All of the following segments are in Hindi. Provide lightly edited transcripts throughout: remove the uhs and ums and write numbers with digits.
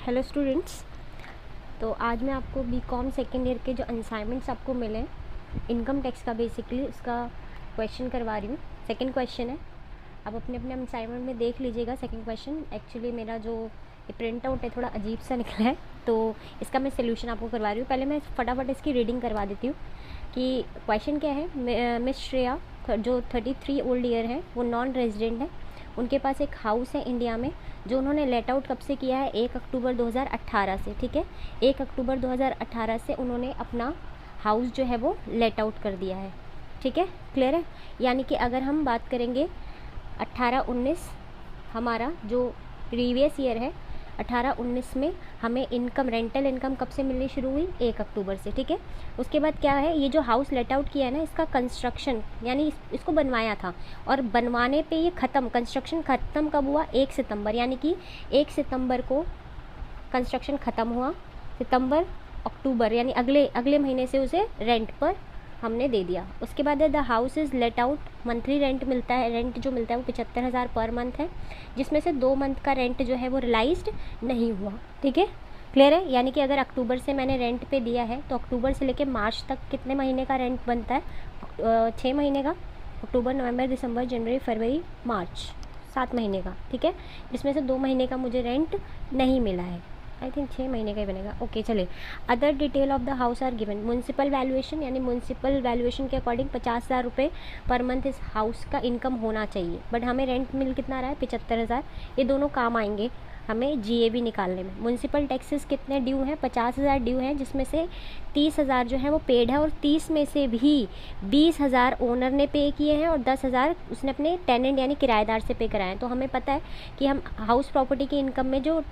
Hello students. तो आज मैं आपको बीकॉम सेकेंड ईयर के जो असाइनमेंट्स आपको मिले इनकम टैक्स का बेसिकली उसका क्वेश्चन करवा रही हूँ। सेकंड क्वेश्चन है, आप अपने अपने असाइनमेंट में देख लीजिएगा। सेकंड क्वेश्चन एक्चुअली मेरा जो प्रिंट आउट है थोड़ा अजीब सा निकला है, तो इसका मैं सोल्यूशन आपको करवा रही हूँ। पहले मैं फटाफट इसकी रीडिंग करवा देती हूँ कि क्वेश्चन क्या है। मिस श्रेया जो 33 ओल्ड ईयर है, वो नॉन रेजिडेंट है। उनके पास एक हाउस है इंडिया में, जो उन्होंने लेट आउट कब से किया है, 1 अक्टूबर 2018 से। ठीक है, 1 अक्टूबर 2018 से उन्होंने अपना हाउस जो है वो लेट आउट कर दिया है। ठीक है, क्लियर है। यानी कि अगर हम बात करेंगे 18-19, हमारा जो प्रीवियस ईयर है 18-19 में हमें इनकम, रेंटल इनकम कब से मिलनी शुरू हुई, 1 अक्टूबर से। ठीक है, उसके बाद क्या है, ये जो हाउस लेट आउट किया है ना, इसका कंस्ट्रक्शन यानी इसको बनवाया था, और बनवाने पे ये ख़त्म, कंस्ट्रक्शन ख़त्म कब हुआ, 1 सितंबर। यानी कि 1 सितंबर को कंस्ट्रक्शन ख़त्म हुआ। सितंबर, अक्टूबर यानी अगले महीने से उसे रेंट पर हमने दे दिया। उसके बाद the house is let out, monthly rent मिलता है। रेंट जो मिलता है वो 75,000 पर मंथ है, जिसमें से 2 मंथ का रेंट जो है वो रियलाइज्ड नहीं हुआ। ठीक है, क्लियर है। यानी कि अगर अक्टूबर से मैंने रेंट पे दिया है तो अक्टूबर से लेकर मार्च तक कितने महीने का रेंट बनता है, 6 महीने का। अक्टूबर, नवंबर, दिसंबर, जनवरी, फरवरी, मार्च, 7 महीने का। ठीक है, जिसमें से 2 महीने का मुझे रेंट नहीं मिला है। आई थिंक 6 महीने का ही बनेगा। ओके, चलिए। Other detail of the house are given. Municipal valuation, यानी म्यूनसिपल वैल्यूएशन के अकॉर्डिंग 50,000 रुपये पर मंथ इस हाउस का इनकम होना चाहिए, बट हमें रेंट मिल कितना रहा है, 75,000। ये दोनों काम आएंगे हमें GAB निकालने में। म्यूनसिपल टैक्सेस कितने ड्यू हैं, 50,000 ड्यू हैं, जिसमें से 30,000 जो है वो पेड है, और 30 में से भी 20,000 ओनर ने पे किए हैं और 10,000 उसने अपने टेनेंट यानी किराएदार से पे कराए हैं। तो हमें पता है कि हम हाउस प्रॉपर्टी की इनकम में जो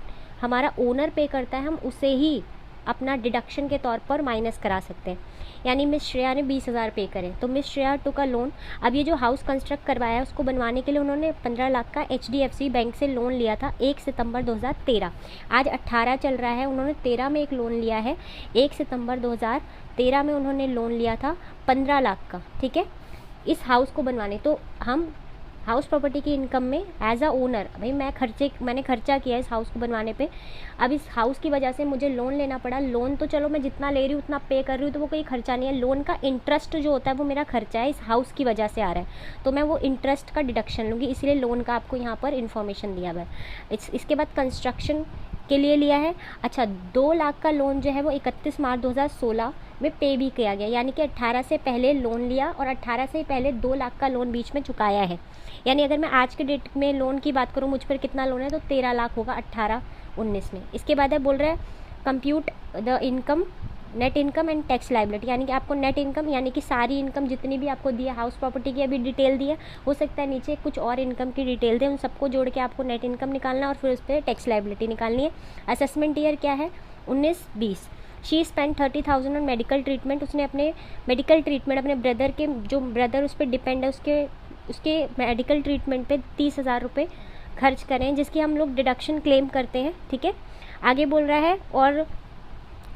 हमारा ओनर पे करता है, हम उसे ही अपना डिडक्शन के तौर पर माइनस करा सकते हैं। यानी मिस श्रेया ने 20,000 पे करें, तो मिस श्रेया टू का लोन। अब ये जो हाउस कंस्ट्रक्ट करवाया है उसको बनवाने के लिए उन्होंने 15 लाख का HDFC बैंक से लोन लिया था 1 सितंबर 2013। आज 18 चल रहा है, उन्होंने 13 में एक लोन लिया है। 1 सितंबर 2013 में उन्होंने लोन लिया था 15 लाख का। ठीक है, इस हाउस को बनवाने। तो हम हाउस प्रॉपर्टी की इनकम में एज अ ओनर, भाई मैंने खर्चा किया इस हाउस को बनवाने पे। अब इस हाउस की वजह से मुझे लोन लेना पड़ा। लोन तो चलो मैं जितना ले रही हूँ उतना पे कर रही हूँ, तो वो कोई खर्चा नहीं है। लोन का इंटरेस्ट जो होता है वो मेरा खर्चा है, इस हाउस की वजह से आ रहा है, तो मैं वो इंटरेस्ट का डिडक्शन लूँगी, इसलिए लोन का आपको यहाँ पर इन्फॉर्मेशन दिया हुआ है। इसके बाद कंस्ट्रक्शन के लिए लिया है। अच्छा, 2 लाख का लोन जो है वो 31 मार्च 2016 में पे भी किया गया, यानी कि 18 से पहले लोन लिया और 18 से पहले 2 लाख का लोन बीच में चुकाया है। यानी अगर मैं आज के डेट में लोन की बात करूँ, मुझ पर कितना लोन है, तो 13 लाख होगा 18-19 में। इसके बाद है बोल रहा है compute the income, net income and tax liability, यानी कि आपको नेट इनकम यानी कि सारी इनकम जितनी भी आपको दी है, हाउस प्रॉपर्टी की अभी डिटेल दी है, हो सकता है नीचे कुछ और इनकम की डिटेल दे, उन सबको जोड़ के आपको नेट इनकम निकालना और फिर उस पर टैक्स लाइबिलिटी निकालनी है। असेसमेंट ईयर क्या है, 19-20। She spend 30,000 on medical treatment, उसने अपने मेडिकल ट्रीटमेंट, अपने ब्रदर के, जो ब्रदर उस पर डिपेंड है, उसके मेडिकल ट्रीटमेंट पे 30,000 रुपये खर्च करें, जिसकी हम लोग डिडक्शन क्लेम करते हैं। ठीक है, आगे बोल रहा है और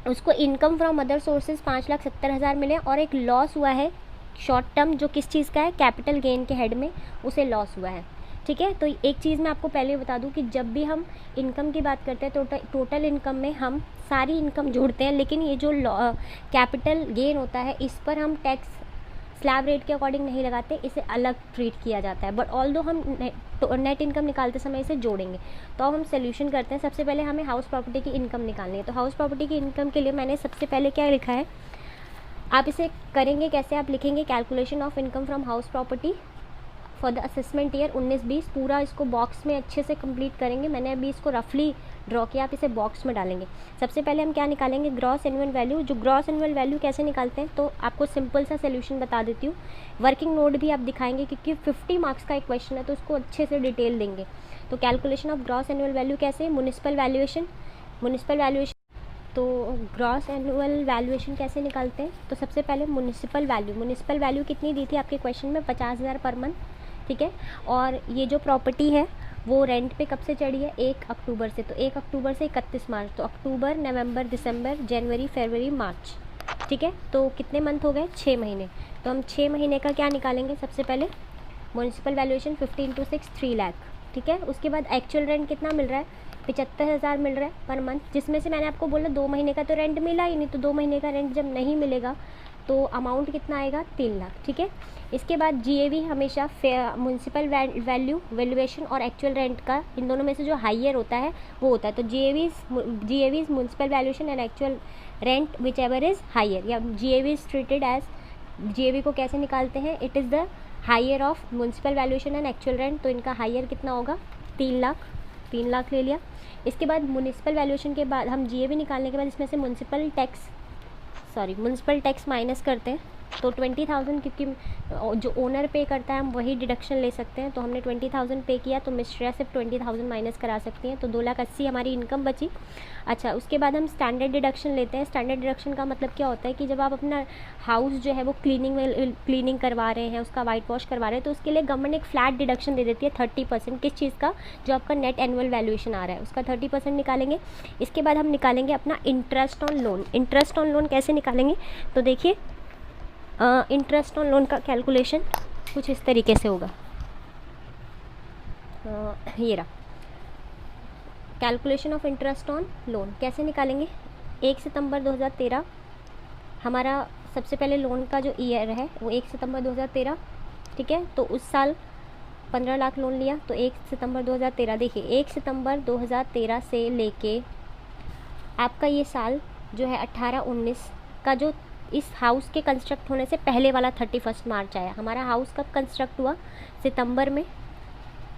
उसको इनकम फ्रॉम अदर सोर्सेज 5,70,000 मिले, और एक लॉस हुआ है शॉर्ट टर्म, जो किस चीज़ का है, कैपिटल गेन के हेड में उसे लॉस हुआ है। ठीक है, तो एक चीज़ मैं आपको पहले बता दूं कि जब भी हम इनकम की बात करते हैं तो टोटल इनकम में हम सारी इनकम जोड़ते हैं, लेकिन ये जो कैपिटल गेन होता है इस पर हम टैक्स स्लैब रेट के अकॉर्डिंग नहीं लगाते, इसे अलग ट्रीट किया जाता है। बट ऑल्दो हम नेट इनकम निकालते समय इसे जोड़ेंगे। तो अब हम सोल्यूशन करते हैं। सबसे पहले हमें हाउस प्रॉपर्टी की इनकम निकालनी है। तो हाउस प्रॉपर्टी की इनकम के लिए मैंने सबसे पहले क्या लिखा है, आप इसे करेंगे कैसे, आप लिखेंगे calculation of income from house property for the assessment year 19-20। पूरा इसको बॉक्स में अच्छे से कंप्लीट करेंगे। मैंने अभी इसको रफली ड्रॉ किया, आप इसे बॉक्स में डालेंगे। सबसे पहले हम क्या निकालेंगे, ग्रॉस एनुअल वैल्यू। जो ग्रॉस एनुअल वैल्यू कैसे निकालते हैं, तो आपको सिंपल सा सोल्यूशन बता देती हूँ। वर्किंग नोट भी आप दिखाएंगे, क्योंकि 50 मार्क्स का एक क्वेश्चन है, तो उसको अच्छे से डिटेल देंगे। तो calculation of gross annual value कैसे, म्युनिसिपल वैल्यूएशन तो ग्रॉस एनुअल वैल्यूएशन कैसे निकालते हैं, तो सबसे पहले म्युनिसिपल वैल्यू कितनी दी थी आपके क्वेश्चन में, 50,000 पर मंथ। ठीक है, और ये जो प्रॉपर्टी है वो रेंट पे कब से चढ़ी है, 1 अक्टूबर से। तो 1 अक्टूबर से 31 मार्च, तो अक्टूबर, नवंबर, दिसंबर, जनवरी, फरवरी, मार्च। ठीक है, तो कितने मंथ हो गए, 6 महीने। तो हम 6 महीने का क्या निकालेंगे, सबसे पहले म्युनिसिपल वैल्यूएशन 50 × 6 3 लाख। ठीक है, उसके बाद एक्चुअल रेंट कितना मिल रहा है, 75,000 मिल रहा है पर मंथ, जिसमें से मैंने आपको बोला 2 महीने का तो रेंट मिला ही नहीं, तो 2 महीने का रेंट जब नहीं मिलेगा तो अमाउंट कितना आएगा, 3 लाख। ठीक है, इसके बाद GAV हमेशा म्यूनसिपल वैल्यूएशन और एक्चुअल रेंट का, इन दोनों में से जो हाइयर होता है वो होता है। तो GAV is municipal valuation and actual rent whichever is higher, या GAV is treated as, GAV को कैसे निकालते हैं, it is the higher of municipal valuation and actual rent. तो इनका हाइयर कितना होगा, 3 लाख, 3 लाख ले लिया। इसके बाद म्यूनसिपल वैल्यूएशन के बाद हम GAV निकालने के बाद इसमें से म्यूनसिपल टैक्स माइनस करते हैं। तो 20,000, क्योंकि जो ओनर पे करता है हम वही डिडक्शन ले सकते हैं, तो हमने 20,000 पे किया, तो मिश्रा सिर्फ 20,000 माइनस करा सकती हैं, तो 2,80,000 हमारी इनकम बची। अच्छा, उसके बाद हम स्टैंडर्ड डिडक्शन लेते हैं। स्टैंडर्ड डिडक्शन का मतलब क्या होता है कि जब आप अपना हाउस जो है वो क्लीनिंग करवा रहे हैं, उसका वाइट वॉश करवा रहे हैं, तो उसके लिए गवर्नमेंट एक फ्लैट डिडक्शन दे देती है 30%। किस चीज़ का, जो आपका नेट एनुअल वैल्यूएशन आ रहा है उसका 30% निकालेंगे। इसके बाद हम निकालेंगे अपना interest on loan. Interest on loan कैसे निकालेंगे, तो देखिए इंटरेस्ट ऑन लोन का कैलकुलेशन कुछ इस तरीके से होगा। ये रहा calculation of interest on loan. कैसे निकालेंगे, 1 सितंबर 2013 हमारा सबसे पहले लोन का जो ईयर है वो 1 सितंबर 2013। ठीक है, तो उस साल 15 लाख लोन लिया, तो 1 सितंबर 2013, देखिए 1 सितंबर 2013 से लेके आपका ये साल जो है 18-19 का, जो इस हाउस के कंस्ट्रक्ट होने से पहले वाला 31 मार्च आया। हमारा हाउस कब कंस्ट्रक्ट हुआ, सितंबर में,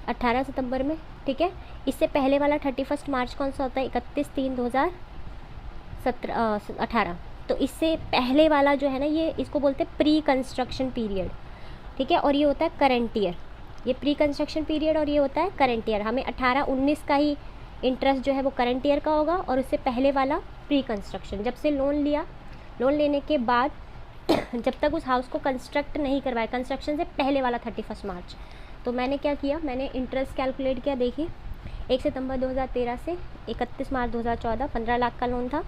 18 सितंबर में। ठीक है, इससे पहले वाला 31 मार्च कौन सा होता है, 31/3/2018। तो इससे पहले वाला जो है ना, ये इसको बोलते हैं प्री कंस्ट्रक्शन पीरियड। ठीक है, और ये होता है करंट ईयर, ये प्री कंस्ट्रक्शन पीरियड और ये होता है करंट ईयर। हमें 18-19 का ही इंटरेस्ट जो है वो करंट ईयर का होगा, और उससे पहले वाला प्री कंस्ट्रक्शन। जब से लोन लिया, लोन लेने के बाद जब तक उस हाउस को कंस्ट्रक्ट नहीं करवाया, कंस्ट्रक्शन से पहले वाला 31 मार्च। तो मैंने क्या किया, मैंने इंटरेस्ट कैलकुलेट किया। देखिए 1 सितंबर 2013 से 31 मार्च 2014 15 लाख का लोन था।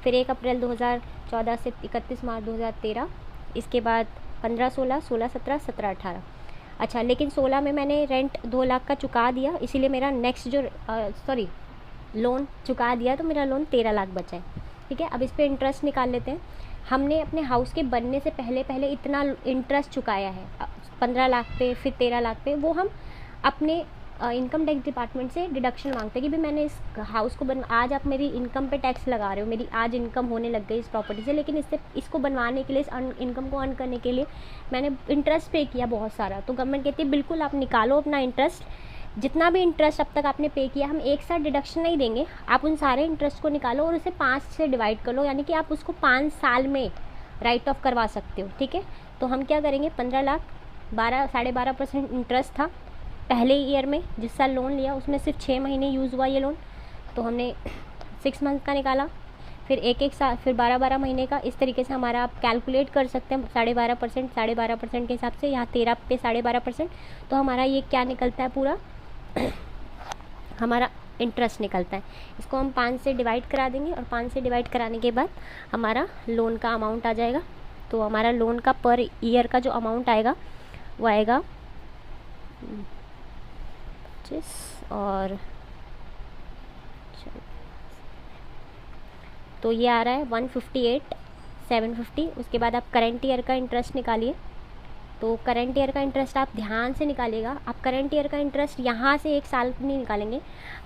फिर 1 अप्रैल 2014 से 31 मार्च 2013, इसके बाद 15, 16, 16, 17, 17, 18। अच्छा, लेकिन 16 में मैंने रेंट 2 लाख का चुका दिया, इसीलिए मेरा नेक्स्ट जो लोन चुका दिया, तो मेरा लोन 13 लाख बचा है। ठीक है, अब इस पर इंटरेस्ट निकाल लेते हैं। हमने अपने हाउस के बनने से पहले इतना इंटरेस्ट चुकाया है, 15 लाख पे, फिर 13 लाख पे, वो हम अपने इनकम टैक्स डिपार्टमेंट से डिडक्शन मांगते हैं कि भी मैंने इस हाउस को आज आप मेरी इनकम पे टैक्स लगा रहे हो, मेरी आज इनकम होने लग गई इस प्रॉपर्टी से, लेकिन इसको बनवाने के लिए, इस इनकम को अर्न करने के लिए मैंने इंटरेस्ट पे किया बहुत सारा। तो गवर्नमेंट कहती है बिल्कुल आप निकालो अपना इंटरेस्ट, जितना भी इंटरेस्ट अब तक आपने पे किया, हम एक साथ डिडक्शन नहीं देंगे, आप उन सारे इंटरेस्ट को निकालो और उसे 5 से डिवाइड कर लो, यानी कि आप उसको 5 साल में राइट ऑफ करवा सकते हो। ठीक है, तो हम क्या करेंगे, 15 लाख 12.5% इंटरेस्ट था पहले ईयर में, जिस साल लोन लिया उसमें सिर्फ 6 महीने यूज़ हुआ ये लोन, तो हमने 6 मंथ का निकाला, फिर एक साल, फिर 12 महीने का। इस तरीके से हमारा आप कैलकुलेट कर सकते हैं 12.5% के हिसाब से, यहाँ 13 पे 12.5%, तो हमारा ये क्या निकलता है, पूरा हमारा इंटरेस्ट निकलता है। इसको हम 5 से डिवाइड करा देंगे, और 5 से डिवाइड कराने के बाद हमारा लोन का अमाउंट आ जाएगा। तो हमारा लोन का पर ईयर का जो अमाउंट आएगा वो आएगा 25 और तो ये आ रहा है 158,750। उसके बाद आप करंट ईयर का इंटरेस्ट निकालिए। तो करंट ईयर का इंटरेस्ट आप ध्यान से निकालिएगा। आप करंट ईयर का इंटरेस्ट यहाँ से 1 साल नहीं निकालेंगे,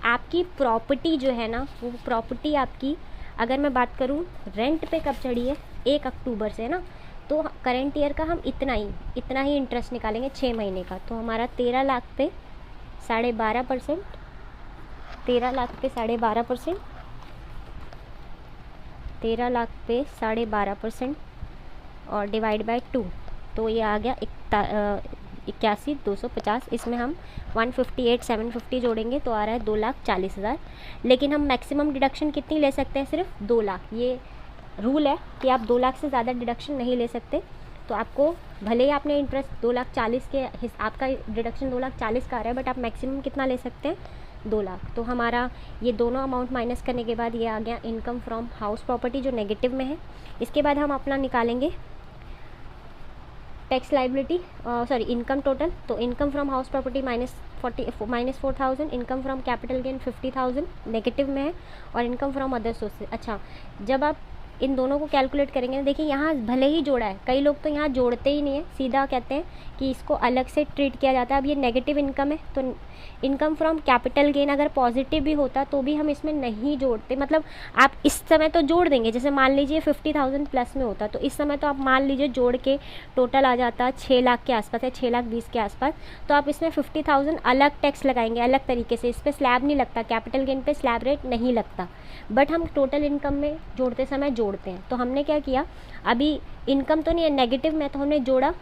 आपकी प्रॉपर्टी जो है ना, वो प्रॉपर्टी आपकी, अगर मैं बात करूँ रेंट पे कब चढ़ी है, 1 अक्टूबर से, है ना, तो करंट ईयर का हम इतना ही इंटरेस्ट निकालेंगे 6 महीने का। तो हमारा 13 लाख पे 12.5%, 13 लाख पे 12.5%, 13 लाख पे 12.5% और डिवाइड बाय 2, तो ये आ गया 81,250। इसमें हम 158,750 जोड़ेंगे तो आ रहा है 2,40,000। लेकिन हम मैक्सिमम डिडक्शन कितनी ले सकते हैं, सिर्फ 2 लाख। ये रूल है कि आप 2 लाख से ज़्यादा डिडक्शन नहीं ले सकते। तो आपको भले ही आपने इंटरेस्ट 2,40,000 के, आपका डिडक्शन 2,40,000 का आ रहा है, बट आप मैक्सिमम कितना ले सकते हैं, 2 लाख। तो हमारा ये दोनों अमाउंट माइनस करने के बाद ये आ गया इनकम फ्रॉम हाउस प्रॉपर्टी, जो नेगेटिव में है। इसके बाद हम अपना निकालेंगे tax liability sorry income total, तो income from house property -4,000, income from capital gain 50,000 negative में है, और इनकम फ्रॉम अदर सोर्सेज। अच्छा, जब आप इन दोनों को कैलकुलेट करेंगे, देखिए यहाँ भले ही जोड़ा है, कई लोग तो यहाँ जोड़ते ही नहीं है, सीधा कहते हैं कि इसको अलग से ट्रीट किया जाता है। अब ये नेगेटिव इनकम है, तो इनकम फ्रॉम कैपिटल गेन अगर पॉजिटिव भी होता तो भी हम इसमें नहीं जोड़ते। मतलब आप इस समय तो जोड़ देंगे, जैसे मान लीजिए 50,000 प्लस में होता तो इस समय तो आप मान लीजिए जोड़ के टोटल आ जाता 6 लाख के आसपास या 6,20,000 के आसपास, तो आप इसमें 50,000 अलग टैक्स लगाएंगे, अलग तरीके से। इस पर स्लैब नहीं लगता, कैपिटल गेन पे स्लैब रेट नहीं लगता, बट हम टोटल इनकम में जोड़ते समय जोड़ते हैं। तो हमने क्या किया, अभी इनकम तो नहीं है नेगेटिव में, तो हमने जोड़ा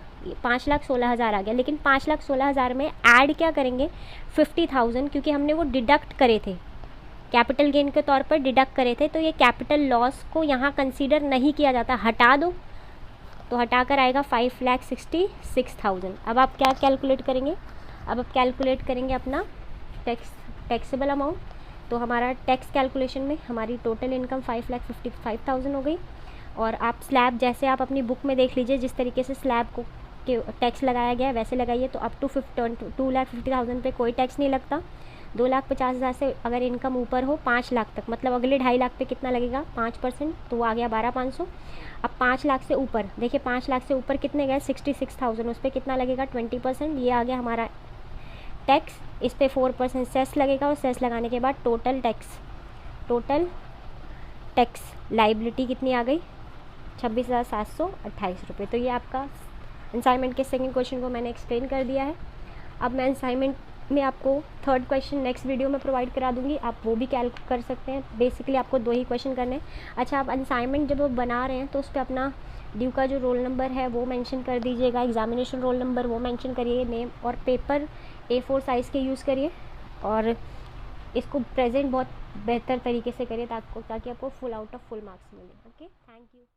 5,16,000 आ गया, लेकिन 5,16,000 में ऐड क्या करेंगे 50,000, क्योंकि हमने वो डिडक्ट करे थे, कैपिटल गेन के तौर पर डिडक्ट करे थे, तो ये कैपिटल लॉस को यहाँ कंसीडर नहीं किया जाता, हटा दो, तो हटा कर आएगा 5,66,000। अब आप क्या कैलकुलेट करेंगे, अब आप कैलकुलेट करेंगे अपना टैक्सेबल अमाउंट। तो हमारा टैक्स कैलकुलेशन में हमारी टोटल इनकम 5,55,000 हो गई, और आप स्लैब जैसे आप अपनी बुक में देख लीजिए, जिस तरीके से स्लैब को टैक्स लगाया गया है वैसे लगाइए, तो अप टू 2,50,000 पे कोई टैक्स नहीं लगता। 2,50,000 से अगर इनकम ऊपर हो 5 लाख तक, मतलब अगले 2.5 लाख पे कितना लगेगा 5%, तो वो आ गया 12,500। अब 5 लाख से ऊपर, देखिए 5 लाख से ऊपर कितने गए 66,000, उस पर कितना लगेगा 20%, ये आ गया हमारा टैक्स। इस पर 4% सेस लगेगा, और सेस लगाने के बाद टोटल टैक्स लाइबिलिटी कितनी आ गई 26,728 रुपये। तो ये आपका असाइनमेंट के सेकंड क्वेश्चन को मैंने एक्सप्लेन कर दिया है। अब मैं असाइनमेंट में आपको थर्ड क्वेश्चन नेक्स्ट वीडियो में प्रोवाइड करा दूंगी, आप वो भी कैलकुलेट कर सकते हैं। बेसिकली आपको 2 ही क्वेश्चन करने हैं। अच्छा, आप असाइनमेंट जब आप बना रहे हैं तो उस पर अपना ड्यू का जो रोल नंबर है वो मेंशन कर दीजिएगा, एग्जामिनेशन रोल नंबर वो मेंशन करिए, नेम, और पेपर A4 साइज़ के यूज़ करिए, और इसको प्रेजेंट बहुत बेहतर तरीके से करिए ताकि आपको full out of full marks मिले। Okay, thank you.